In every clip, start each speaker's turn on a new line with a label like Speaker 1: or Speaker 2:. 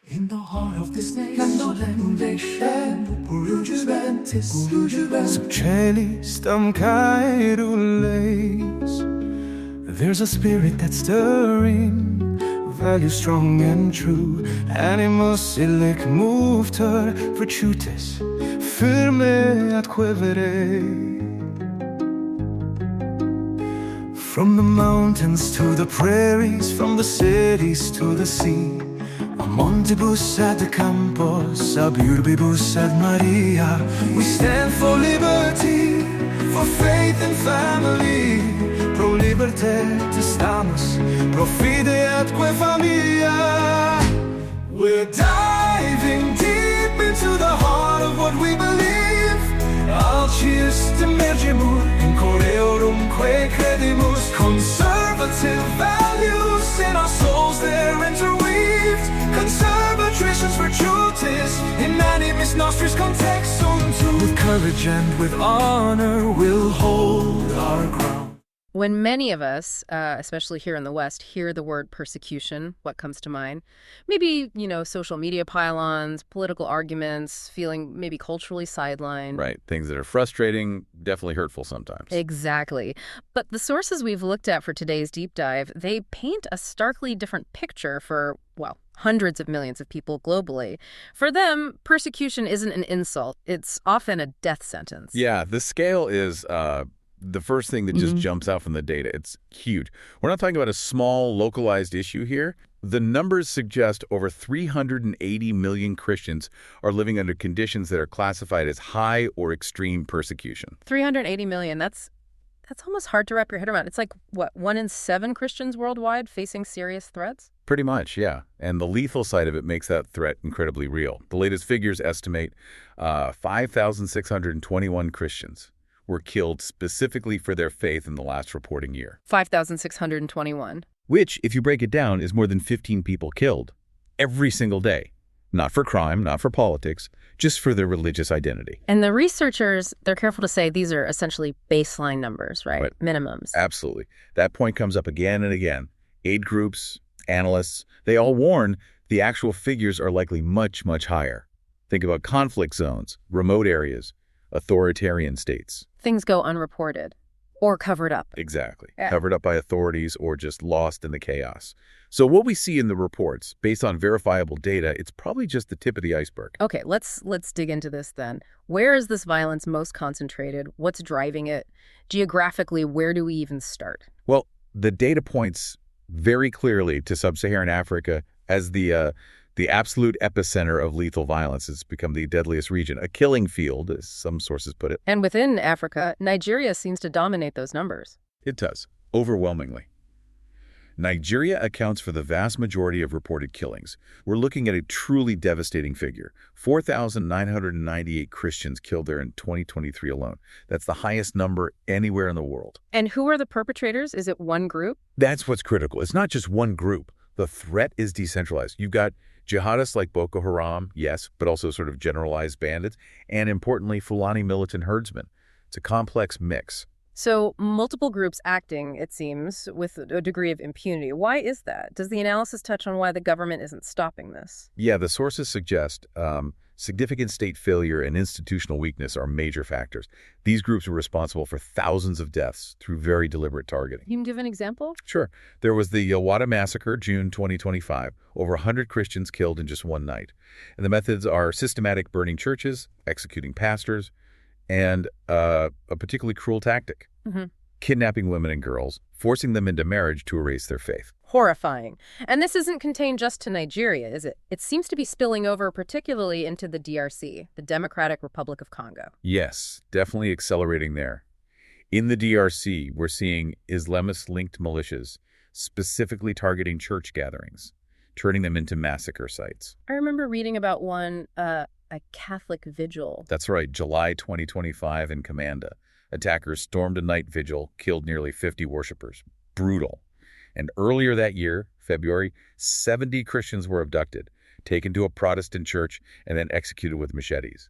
Speaker 1: In the heart of this nation, sub celis tam caeruleis, there's a spirit that's stirring, value strong and true, animus illic movter, virtutes firme ad quivere. From the mountains to the prairies, from the cities to the sea, Montibus ad campos, ab urbibus ad Maria, we stand for liberty, for faith and family, pro libertate stamus, pro fide atque familia. We're diving deep into the heart of what we believe. Alcius demergemur, in coreorumque credimus, conservative values in our souls, they're interweaved. Conservatrices virtutis, in animis nostris contextum. With courage and with honor, we'll hold our ground.
Speaker 2: When many of us, especially here in the West, hear the word persecution, what comes to mind? Maybe, social media pile-ons, political arguments, feeling maybe culturally sidelined.
Speaker 3: Right. Things that are frustrating, definitely hurtful sometimes.
Speaker 2: Exactly. But the sources we've looked at for today's deep dive, they paint a starkly different picture for, hundreds of millions of people globally. For them, persecution isn't an insult. It's often a death sentence.
Speaker 3: Yeah, the scale is the first thing that just jumps out from the data. It's huge. We're not talking about a small, localized issue here. The numbers suggest over 380 million Christians are living under conditions that are classified as high or extreme persecution.
Speaker 2: 380 million, that's almost hard to wrap your head around. It's like, 1 in 7 Christians worldwide facing serious threats?
Speaker 3: Pretty much, yeah. And the lethal side of it makes that threat incredibly real. The latest figures estimate 5,621 Christians were killed specifically for their faith in the last reporting year.
Speaker 2: 5,621.
Speaker 3: Which, if you break it down, is more than 15 people killed every single day. Not for crime, not for politics, just for their religious identity.
Speaker 2: And the researchers, they're careful to say these are essentially baseline numbers, right? Minimums.
Speaker 3: Absolutely. That point comes up again and again. Aid groups, analysts, they all warn the actual figures are likely much, much higher. Think about conflict zones, remote areas, authoritarian states.
Speaker 2: Things go unreported or covered up.
Speaker 3: Exactly.
Speaker 2: Yeah.
Speaker 3: Covered up by authorities or just lost in the chaos. So what we see in the reports, based on verifiable data, it's probably just the tip of the iceberg.
Speaker 2: Okay, let's dig into this then. Where is this violence most concentrated? What's driving it? Geographically, where do we even start?
Speaker 3: Well, the data points very clearly to Sub-Saharan Africa as the absolute epicenter of lethal violence. Has become the deadliest region, a killing field, as some sources put it.
Speaker 2: And within Africa, Nigeria seems to dominate those numbers.
Speaker 3: It does, overwhelmingly. Nigeria accounts for the vast majority of reported killings. We're looking at a truly devastating figure. 4,998 Christians killed there in 2023 alone. That's the highest number anywhere in the world.
Speaker 2: And who are the perpetrators? Is it one group?
Speaker 3: That's what's critical. It's not just one group. The threat is decentralized. You've got jihadists like Boko Haram, yes, but also sort of generalized bandits, and importantly, Fulani militant herdsmen. It's a complex mix.
Speaker 2: So multiple groups acting, it seems, with a degree of impunity. Why is that? Does the analysis touch on why the government isn't stopping this?
Speaker 3: Yeah, the sources suggest significant state failure and institutional weakness are major factors. These groups are responsible for thousands of deaths through very deliberate targeting.
Speaker 2: You can give an example?
Speaker 3: Sure. There was the Yawata massacre, June 2025. Over 100 Christians killed in just one night. And the methods are systematic burning churches, executing pastors, and a particularly cruel tactic, kidnapping women and girls, forcing them into marriage to erase their faith.
Speaker 2: Horrifying. And this isn't contained just to Nigeria, is it? It seems to be spilling over particularly into the DRC, the Democratic Republic of Congo.
Speaker 3: Yes, definitely accelerating there. In the DRC, we're seeing Islamist-linked militias specifically targeting church gatherings, turning them into massacre sites.
Speaker 2: I remember reading about one, a Catholic vigil.
Speaker 3: That's right, July 2025 in Commanda. Attackers stormed a night vigil, killed nearly 50 worshipers. Brutal. And earlier that year, February, 70 Christians were abducted, taken to a Protestant church, and then executed with machetes.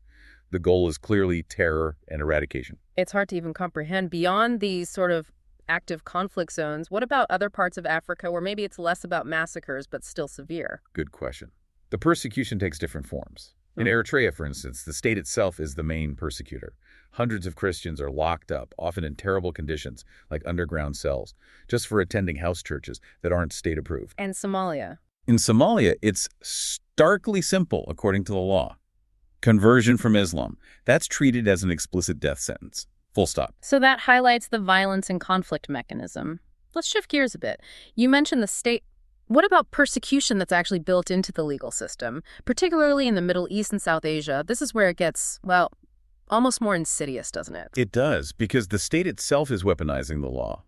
Speaker 3: The goal is clearly terror and eradication.
Speaker 2: It's hard to even comprehend. Beyond these sort of active conflict zones, what about other parts of Africa where maybe it's less about massacres but still severe?
Speaker 3: Good question. The persecution takes different forms. In Eritrea, for instance, the state itself is the main persecutor. Hundreds of Christians are locked up, often in terrible conditions, like underground cells, just for attending house churches that aren't state-approved.
Speaker 2: And Somalia.
Speaker 3: In Somalia, it's starkly simple, according to the law. Conversion from Islam. That's treated as an explicit death sentence. Full stop.
Speaker 2: So that highlights the violence and conflict mechanism. Let's shift gears a bit. You mentioned the state. What about persecution that's actually built into the legal system, particularly in the Middle East and South Asia? This is where it gets, well, almost more insidious, doesn't it?
Speaker 3: It does, because the state itself is weaponizing the law.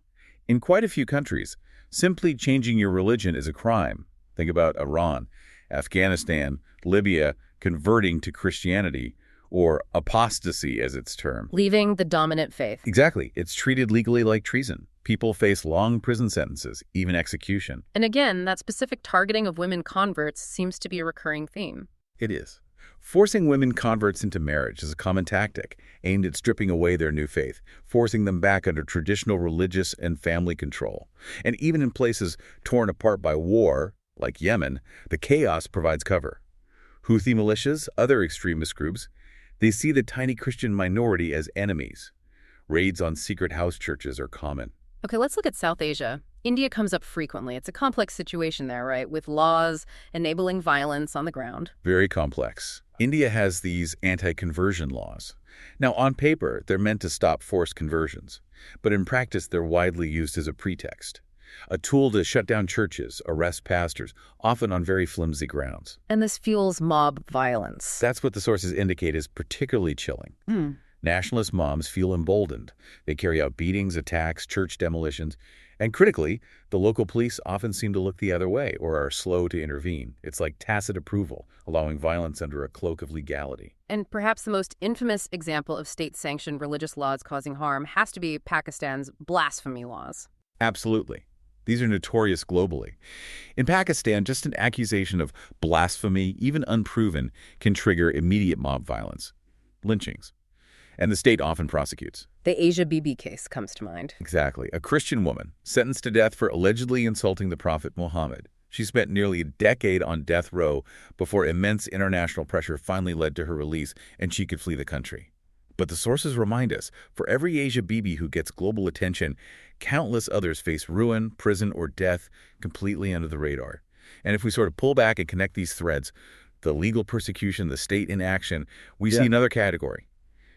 Speaker 3: In quite a few countries, simply changing your religion is a crime. Think about Iran, Afghanistan, Libya converting to Christianity, or apostasy as it's termed.
Speaker 2: Leaving the dominant faith.
Speaker 3: Exactly. It's treated legally like treason. People face long prison sentences, even execution.
Speaker 2: And again, that specific targeting of women converts seems to be a recurring theme.
Speaker 3: It is. Forcing women converts into marriage is a common tactic aimed at stripping away their new faith, forcing them back under traditional religious and family control. And even in places torn apart by war, like Yemen, the chaos provides cover. Houthi militias, other extremist groups, they see the tiny Christian minority as enemies. Raids on secret house churches are common.
Speaker 2: Okay, let's look at South Asia. India comes up frequently. It's a complex situation there, right? With laws enabling violence on the ground.
Speaker 3: Very complex. India has these anti-conversion laws. Now, on paper, they're meant to stop forced conversions, but in practice, they're widely used as a pretext. A tool to shut down churches, arrest pastors, often on very flimsy grounds.
Speaker 2: And this fuels mob violence.
Speaker 3: That's what the sources indicate is particularly chilling. Nationalist mobs feel emboldened. They carry out beatings, attacks, church demolitions, and critically, the local police often seem to look the other way or are slow to intervene. It's like tacit approval, allowing violence under a cloak of legality.
Speaker 2: And perhaps the most infamous example of state-sanctioned religious laws causing harm has to be Pakistan's blasphemy laws.
Speaker 3: Absolutely. These are notorious globally. In Pakistan, just an accusation of blasphemy, even unproven, can trigger immediate mob violence, lynchings. And the state often prosecutes.
Speaker 2: The Asia Bibi case comes to mind.
Speaker 3: Exactly. A Christian woman sentenced to death for allegedly insulting the Prophet Muhammad. She spent nearly a decade on death row before immense international pressure finally led to her release and she could flee the country. But the sources remind us, for every Asia Bibi who gets global attention, countless others face ruin, prison, or death completely under the radar. And if we sort of pull back and connect these threads, the legal persecution, the state in action, we see another category.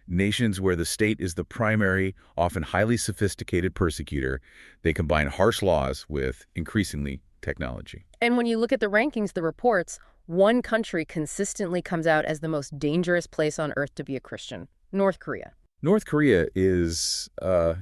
Speaker 3: Nations where the state is the primary, often highly sophisticated persecutor. They combine harsh laws with, increasingly, technology.
Speaker 2: And when you look at the rankings, the reports, one country consistently comes out as the most dangerous place on earth to be a Christian: North Korea.
Speaker 3: North Korea is,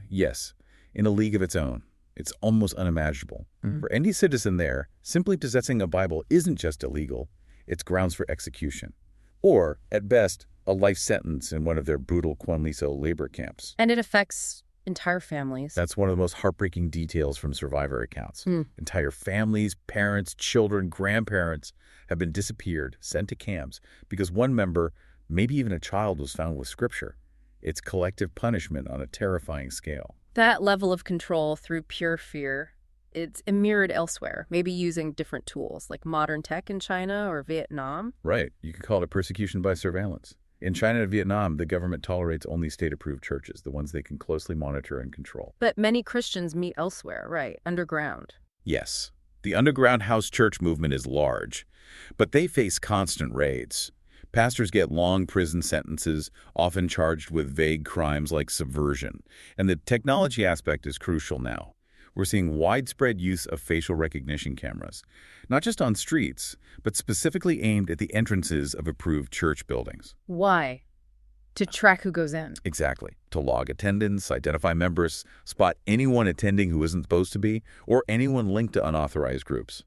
Speaker 3: yes, in a league of its own. It's almost unimaginable. For any citizen there, simply possessing a Bible isn't just illegal, it's grounds for execution. Or, at best, a life sentence in one of their brutal Kwanliso labor camps.
Speaker 2: And it affects entire families.
Speaker 3: That's one of the most heartbreaking details from survivor accounts. Entire families, parents, children, grandparents have been disappeared, sent to camps, because one member, maybe even a child, was found with scripture. It's collective punishment on a terrifying scale.
Speaker 2: That level of control through pure fear, it's mirrored elsewhere, maybe using different tools, like modern tech in China or Vietnam.
Speaker 3: Right. You could call it persecution by surveillance. In China and Vietnam, the government tolerates only state-approved churches, the ones they can closely monitor and control.
Speaker 2: But many Christians meet elsewhere, right, underground.
Speaker 3: Yes. The underground house church movement is large, but they face constant raids. Pastors get long prison sentences, often charged with vague crimes like subversion. And the technology aspect is crucial now. We're seeing widespread use of facial recognition cameras, not just on streets, but specifically aimed at the entrances of approved church buildings.
Speaker 2: Why? To track who goes in.
Speaker 3: Exactly. To log attendance, identify members, spot anyone attending who isn't supposed to be, or anyone linked to unauthorized groups.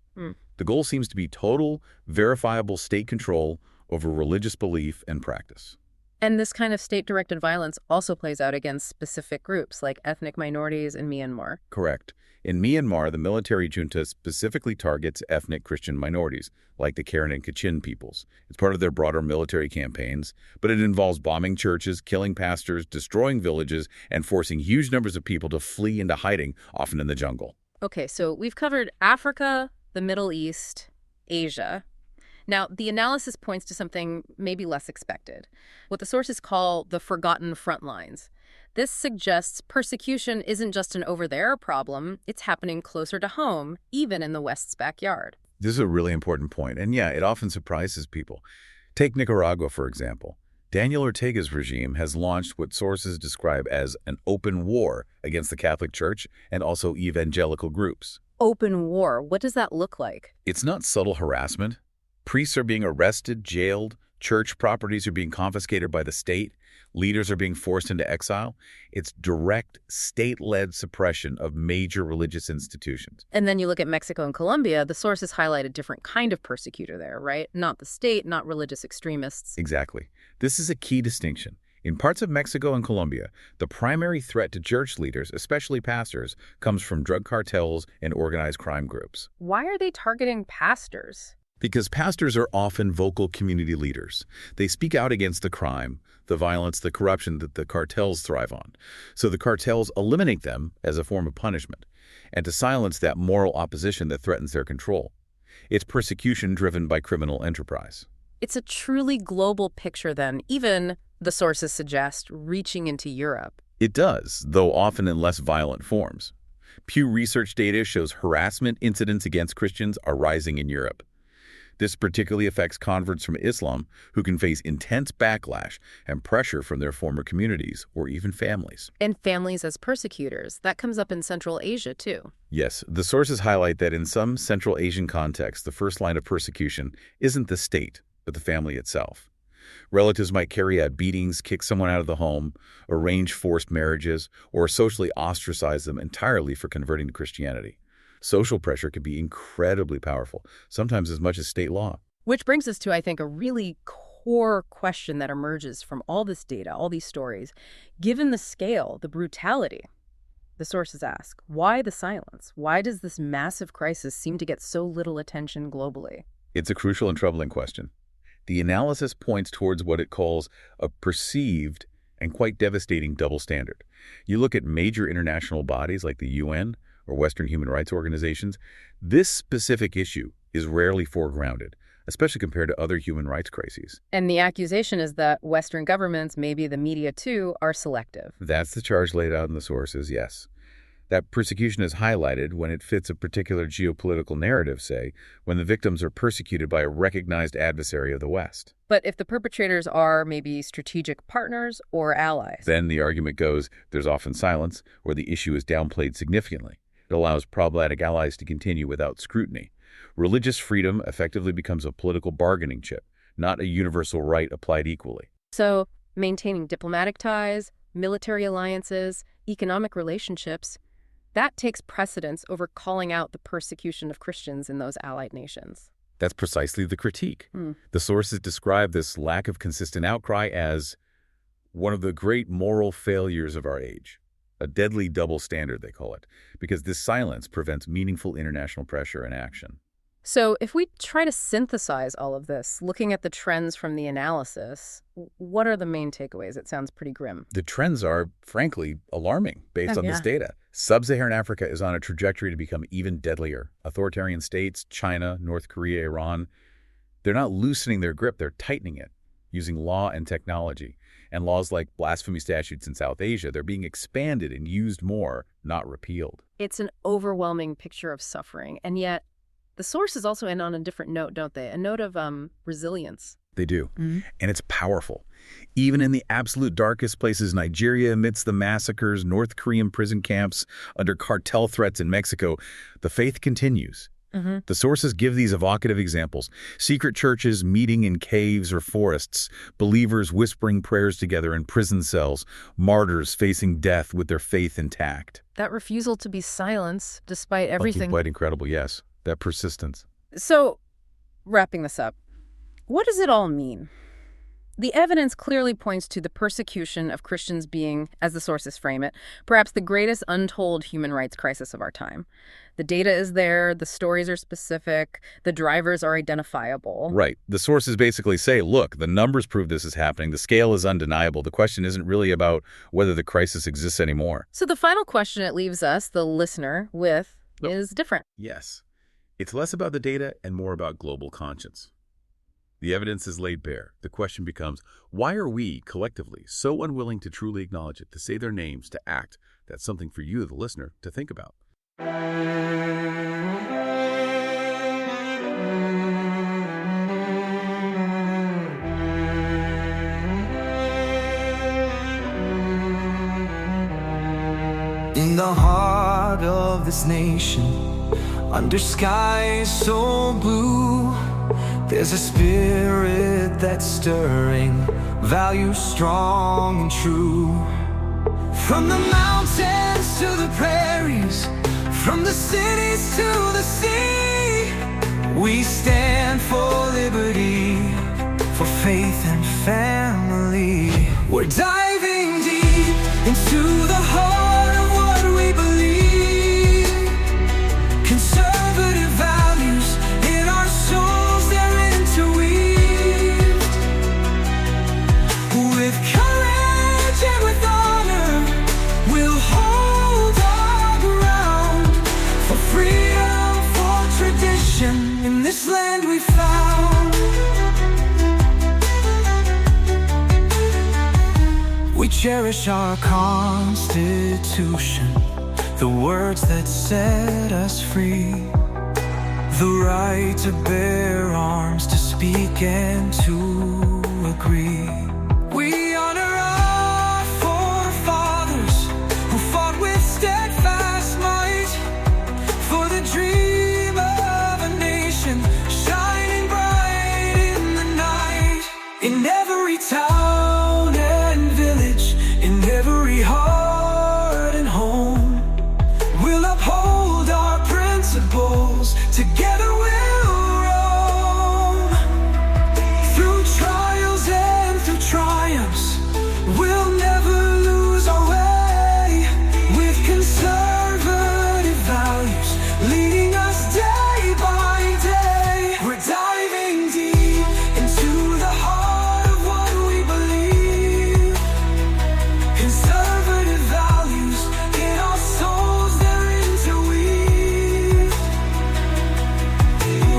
Speaker 3: The goal seems to be total, verifiable state control over religious belief and practice.
Speaker 2: And this kind of state-directed violence also plays out against specific groups, like ethnic minorities in Myanmar.
Speaker 3: Correct. In Myanmar, the military junta specifically targets ethnic Christian minorities, like the Karen and Kachin peoples. It's part of their broader military campaigns, but it involves bombing churches, killing pastors, destroying villages, and forcing huge numbers of people to flee into hiding, often in the jungle.
Speaker 2: Okay, so we've covered Africa, the Middle East, Asia. Now, the analysis points to something maybe less expected, what the sources call the forgotten front lines. This suggests persecution isn't just an over-there problem, it's happening closer to home, even in the West's backyard.
Speaker 3: This is a really important point, and yeah, it often surprises people. Take Nicaragua, for example. Daniel Ortega's regime has launched what sources describe as an open war against the Catholic Church and also evangelical groups.
Speaker 2: Open war, what does that look like?
Speaker 3: It's not subtle harassment. Priests are being arrested, jailed, church properties are being confiscated by the state, leaders are being forced into exile. It's direct, state-led suppression of major religious institutions.
Speaker 2: And then you look at Mexico and Colombia, the sources highlight a different kind of persecutor there, right? Not the state, not religious extremists.
Speaker 3: Exactly. This is a key distinction. In parts of Mexico and Colombia, the primary threat to church leaders, especially pastors, comes from drug cartels and organized crime groups.
Speaker 2: Why are they targeting pastors?
Speaker 3: Because pastors are often vocal community leaders. They speak out against the crime, the violence, the corruption that the cartels thrive on. So the cartels eliminate them as a form of punishment, and to silence that moral opposition that threatens their control. It's persecution driven by criminal enterprise.
Speaker 2: It's a truly global picture then, even, the sources suggest, reaching into Europe.
Speaker 3: It does, though often in less violent forms. Pew Research data shows harassment incidents against Christians are rising in Europe. This particularly affects converts from Islam who can face intense backlash and pressure from their former communities or even families.
Speaker 2: And families as persecutors. That comes up in Central Asia, too.
Speaker 3: Yes, the sources highlight that in some Central Asian contexts, the first line of persecution isn't the state, but the family itself. Relatives might carry out beatings, kick someone out of the home, arrange forced marriages, or socially ostracize them entirely for converting to Christianity. Social pressure can be incredibly powerful, sometimes as much as state law.
Speaker 2: Which brings us to, I think, a really core question that emerges from all this data, all these stories. Given the scale, the brutality, the sources ask, why the silence? Why does this massive crisis seem to get so little attention globally?
Speaker 3: It's a crucial and troubling question. The analysis points towards what it calls a perceived and quite devastating double standard. You look at major international bodies like the UN or Western human rights organizations, this specific issue is rarely foregrounded, especially compared to other human rights crises.
Speaker 2: And the accusation is that Western governments, maybe the media too, are selective.
Speaker 3: That's the charge laid out in the sources, yes. That persecution is highlighted when it fits a particular geopolitical narrative, say, when the victims are persecuted by a recognized adversary of the West.
Speaker 2: But if the perpetrators are maybe strategic partners or allies?
Speaker 3: Then the argument goes there's often silence, or the issue is downplayed significantly. It allows problematic allies to continue without scrutiny. Religious freedom effectively becomes a political bargaining chip, not a universal right applied equally.
Speaker 2: So, maintaining diplomatic ties, military alliances, economic relationships, that takes precedence over calling out the persecution of Christians in those allied nations.
Speaker 3: That's precisely the critique. The sources describe this lack of consistent outcry as one of the great moral failures of our age. A deadly double standard, they call it, because this silence prevents meaningful international pressure and action.
Speaker 2: So if we try to synthesize all of this, looking at the trends from the analysis, what are the main takeaways? It sounds pretty grim.
Speaker 3: The trends are, frankly, alarming based on this data. Sub-Saharan Africa is on a trajectory to become even deadlier. Authoritarian states, China, North Korea, Iran, they're not loosening their grip, they're tightening it, using law and technology. And laws like blasphemy statutes in South Asia, they're being expanded and used more, not repealed.
Speaker 2: It's an overwhelming picture of suffering, and yet the sources also end on a different note, don't they? A note of resilience.
Speaker 3: They do. And it's powerful. Even in the absolute darkest places, Nigeria amidst the massacres, North Korean prison camps, under cartel threats in Mexico, the faith continues. The sources give these evocative examples. Secret churches meeting in caves or forests, believers whispering prayers together in prison cells, martyrs facing death with their faith intact.
Speaker 2: That refusal to be silenced, despite everything.
Speaker 3: Quite incredible, yes. That persistence.
Speaker 2: So, wrapping this up, what does it all mean? The evidence clearly points to the persecution of Christians being, as the sources frame it, perhaps the greatest untold human rights crisis of our time. The data is there, the stories are specific, the drivers are identifiable.
Speaker 3: Right. The sources basically say, look, the numbers prove this is happening, the scale is undeniable. The question isn't really about whether the crisis exists anymore.
Speaker 2: So the final question it leaves us, the listener, with is different.
Speaker 3: Yes. It's less about the data and more about global conscience. The evidence is laid bare. The question becomes, why are we, collectively, so unwilling to truly acknowledge it, to say their names, to act? That's something for you, the listener, to think about.
Speaker 1: In the heart of this nation, under skies so blue, there's a spirit that's stirring, values strong and true. From the mountains to the prairies, from the cities to the sea, we stand for liberty, for faith and family. We're diving deep into the heart of what we believe. Conservative values in our souls, they're interweaved. With courage and with honor, we'll hold our ground for freedom, for tradition, in this land we found. We cherish our Constitution, the words that set us free, the right to bear arms, to speak and to agree. We honor our forefathers who fought with steadfast might for the dream of a nation shining bright in the night. In every town and village, in every heart and home, we'll uphold our principles. Together we'll roam. Through trials and through triumphs, we'll never lose our way. With conservative values leading us day by day, we're diving deep into the heart of what we believe. Conservative values in our souls, they're interweaved.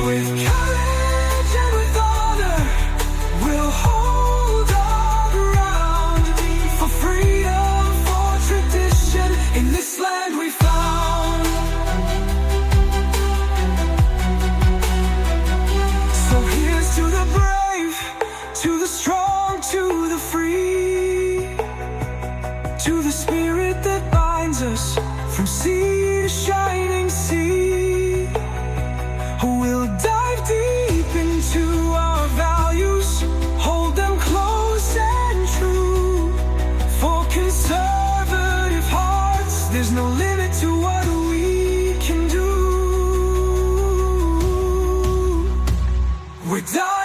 Speaker 1: With courage and with honor, we'll hold our ground for freedom, for tradition, in this land we found. So here's to the brave, to the strong, to the free, to the spirit that binds us from sea to shining sea. We'll dive deep into our values, hold them close and true. For conservative hearts, there's no limit to what we can do. We're diving